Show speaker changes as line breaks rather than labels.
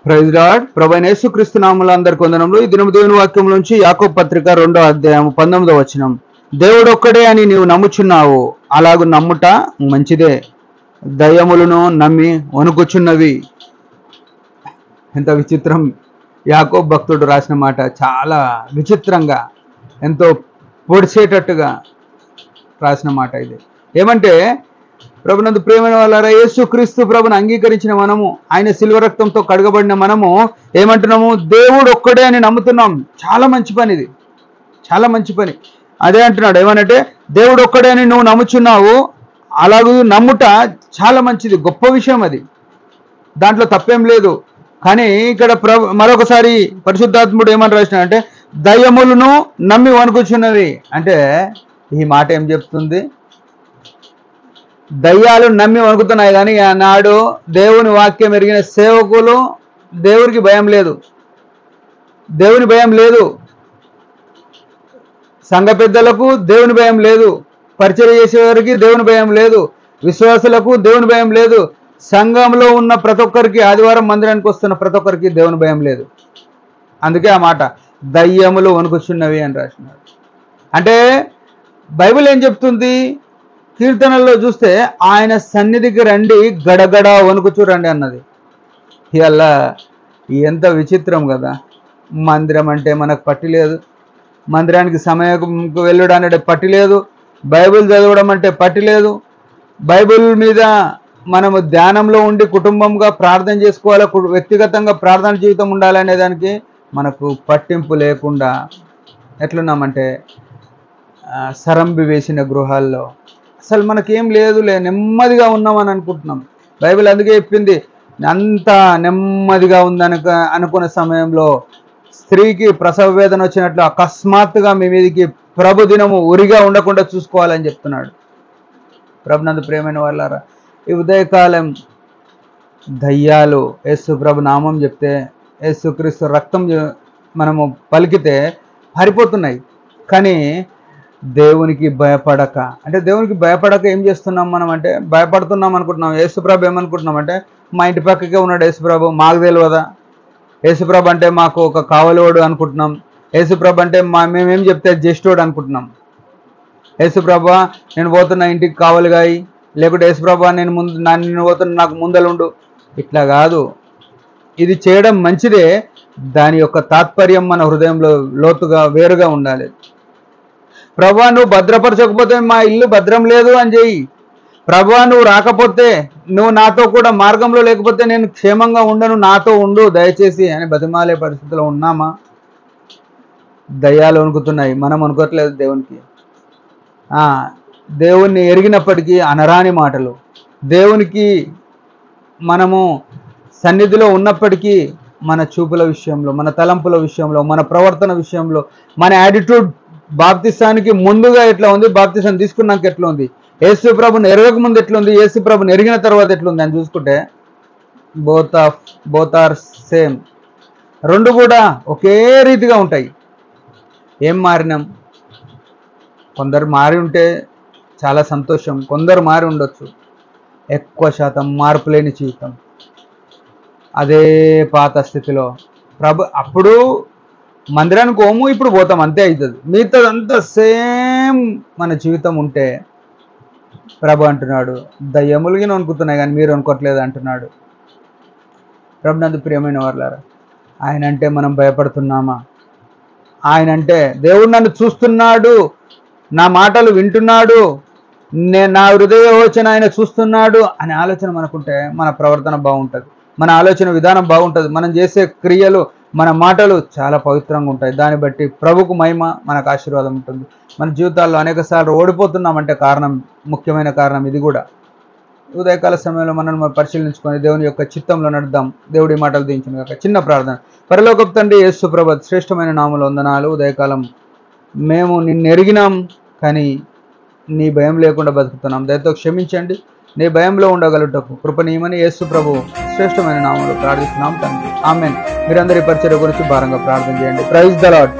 Praise lord. ప్రభువైన యేసుక్రీస్తు నామములో అందరికీ వందనములు. ఈ దినము దేవుని వాక్యం నుంచి యాకోబు పత్రిక 2వ అధ్యాయం 19వ వచనం. దేవుడు ఒక్కడే అని నీవు నమ్ముచున్నావు, అలాగు నమ్ముట మంచిదే. దయ్యములను నమ్మి వణుకుచున్నవి. ఎంత విచిత్రం! యాకోబు భక్తుడు రాసిన మాట చాలా విచిత్రంగా, ఎంతో పొడిచేటట్టుగా రాసిన మాట ఇది. ఏమంటే, ప్రభునందు ప్రేమైన వాళ్ళారా, యేసుక్రీస్తు ప్రభుని అంగీకరించిన మనము, ఆయన శిలువ రక్తంతో కడగబడిన మనము ఏమంటున్నాము? దేవుడు ఒక్కడే అని నమ్ముతున్నాం. చాలా మంచి పని ఇది, చాలా మంచి పని. అదే అంటున్నాడు, ఏమనంటే దేవుడు ఒక్కడే అని నువ్వు నమ్ముచున్నావు, అలాగే నమ్ముట చాలా మంచిది, గొప్ప విషయం అది, దాంట్లో తప్పేం లేదు. కానీ ఇక్కడ మరొకసారి పరిశుద్ధాత్ముడు ఏమని రాసినాడంటే దయ్యములను నమ్మి వణుకుచున్నవి. అంటే ఈ మాట ఏం చెప్తుంది? దయ్యాలు నమ్మి వణుకుతున్నాయి, కానీ ఆనాడు దేవుని వాక్యం ఎరిగిన సేవకులు దేవునికి భయం లేదు, దేవుని భయం లేదు. సంఘ పెద్దలకు దేవుని భయం లేదు, పరిచర్య చేసేవారికి దేవుని భయం లేదు, విశ్వాసులకు దేవుని భయం లేదు, సంఘంలో ఉన్న ప్రతి ఒక్కరికి, ఆదివారం మందిరానికి వస్తున్న ప్రతి ఒక్కరికి దేవుని భయం లేదు. అందుకే ఆ మాట దయ్యములు వణుకుచున్నవి అని రాసినాడు. అంటే బైబిల్ ఏం చెప్తుంది? కీర్తనల్లో చూస్తే ఆయన సన్నిధికి రండి, గడగడ వణుకుచూ రండి అన్నది. ఇలా ఎంత విచిత్రం కదా! మందిరం అంటే మనకు పట్టి లేదు, మందిరానికి సమయంకు వెళ్ళడానికి పట్టి లేదు, బైబిల్ చదవడం అంటే పట్టి లేదు, బైబిల్ మీద మనము ధ్యానంలో ఉండి కుటుంబంగా ప్రార్థన చేసుకోవాలి, వ్యక్తిగతంగా ప్రార్థన జీవితం ఉండాలనే దానికి మనకు పట్టింపు లేకుండా ఎట్లున్నామంటే సరంబి వేసిన గృహాల్లో అసలు మనకేం లేదులే, నెమ్మదిగా ఉన్నామని అనుకుంటున్నాం. బైబిల్ అందుకే చెప్పింది, అంత నెమ్మదిగా అనుకునే సమయంలో స్త్రీకి ప్రసవ వేదన వచ్చినట్లు అకస్మాత్తుగా మీ మీదికి ప్రభు దినము ఉరిగా ఉండకుండా చూసుకోవాలని చెప్తున్నాడు. ప్రభునందు ప్రేమైన వాళ్ళారా, ఈ ఉదయకాలం దయ్యాలు యేసు ప్రభు నామం చెప్తే, యేసుక్రీస్తు రక్తం మనము పలికితే పారిపోతున్నాయి. కానీ దేవునికి భయపడక, అంటే దేవునికి భయపడక ఏం చేస్తున్నాం మనం అంటే భయపడుతున్నాం అనుకుంటున్నాం. యేసుప్రభు ఏమనుకుంటున్నాం అంటే మా ఇంటి పక్కకే ఉన్నాడు యేసుప్రభు, మాకు తెలియదా? యేసుప్రభు అంటే మాకు ఒక కావలివాడు అనుకుంటున్నాం. యేసుప్రభు అంటే మేమేం చెప్తే జ్యేష్ఠుడు అనుకుంటున్నాం. యేసుప్రభు నేను పోతున్నా ఇంటికి కావలిగాయి, లేకుంటే యేసుప్రభు నేను పోతున్నా నాకు ముందలుండు. ఇట్లా కాదు. ఇది చేయడం మంచిదే, దాని యొక్క తాత్పర్యం మన హృదయంలో లోతుగా వేరుగా ఉండాలి. ప్రభువా నువ్వు భద్రపరచకపోతే మా ఇల్లు భద్రం లేదు అని చెయ్యి. ప్రభువా నువ్వు రాకపోతే, నువ్వు నాతో కూడా మార్గంలో లేకపోతే నేను క్షేమంగా ఉండను, నాతో ఉండు దయచేసి అని బతిమాలే పరిస్థితిలో ఉన్నామా? దయ్యాలు వణుకుతున్నాయి, మనం వణుకోవట్లేదు దేవునికి. దేవుణ్ణి ఎరిగినప్పటికీ అనరాని మాటలు, దేవునికి మనము సన్నిధిలో ఉన్నప్పటికీ మన చూపుల విషయంలో, మన తలంపుల విషయంలో, మన ప్రవర్తన విషయంలో, మన యాటిట్యూడ్ బాప్తిసానికి ముందుగా ఎట్లా ఉంది, బాప్తిసాన్ని తీసుకున్నాక ఎట్లా ఉంది, యేసు ప్రభుని ఎరగక ముందు ఎట్లుంది, యేసు ప్రభుని ఎరిగిన తర్వాత ఎట్లుంది అని చూసుకుంటే బోత్ ఆర్ సేమ్. రెండు కూడా ఒకే రీతిగా ఉంటాయి. ఏం మారినాం? కొందరు మారి ఉంటే చాలా సంతోషం, కొందరు మారి ఉండొచ్చు. ఎక్కువ శాతం మార్పు లేని జీవితం, అదే పాత స్థితిలో. అప్పుడు మందిరానికి పోము, ఇప్పుడు పోతాం, అంతే అవుతుంది. మిగతాదంతా సేమ్ మన జీవితం ఉంటే ప్రభు అంటున్నాడు దయ్యములుగా వణుకుతున్నాయి కానీ మీరు అనుకోవట్లేదు అంటున్నాడు. ప్రభునందు ప్రియమైన వాళ్ళారా, ఆయన అంటే మనం భయపడుతున్నామా? ఆయన అంటే దేవుడు నన్ను చూస్తున్నాడు, నా మాటలు వింటున్నాడు, నా హృదయ యోచన ఆయన చూస్తున్నాడు అనే ఆలోచన మనకుంటే మన ప్రవర్తన బాగుంటుంది, మన ఆలోచన విధానం బాగుంటుంది, మనం చేసే క్రియలు, మన మాటలు చాలా పవిత్రంగా ఉంటాయి. దాన్ని బట్టి ప్రభుకు మహిమ, మనకు ఆశీర్వాదం ఉంటుంది. మన జీవితాల్లో అనేక సార్లు ఓడిపోతున్నామంటే కారణం, ముఖ్యమైన కారణం ఇది కూడా. ఉదయకాల సమయంలో మనం పరిశీలించుకొని దేవుని యొక్క చిత్తంలో నడుద్దాం. దేవుడి మాటలు దించిన యొక్క చిన్న ప్రార్థన. పరలోకపు తండ్రి యేసు ప్రభు శ్రేష్టమైన నామములో వందనాలు. ఉదయకాలం మేము నిన్ను ఎరిగినాం, కానీ నీ భయం లేకుండా బతుకుతున్నాం. దయతో క్షమించండి, నీ భయంలో ఉండగలుగుటకు కృపనీయమని యేసు ప్రభు శ్రేష్టమైన నామములో ప్రార్థిస్తున్నాం తండ్రి, ఆమేన్. మీరందరి పరిచర్య గురించి భారంగా ప్రార్థన చేయండి. Praise the lord.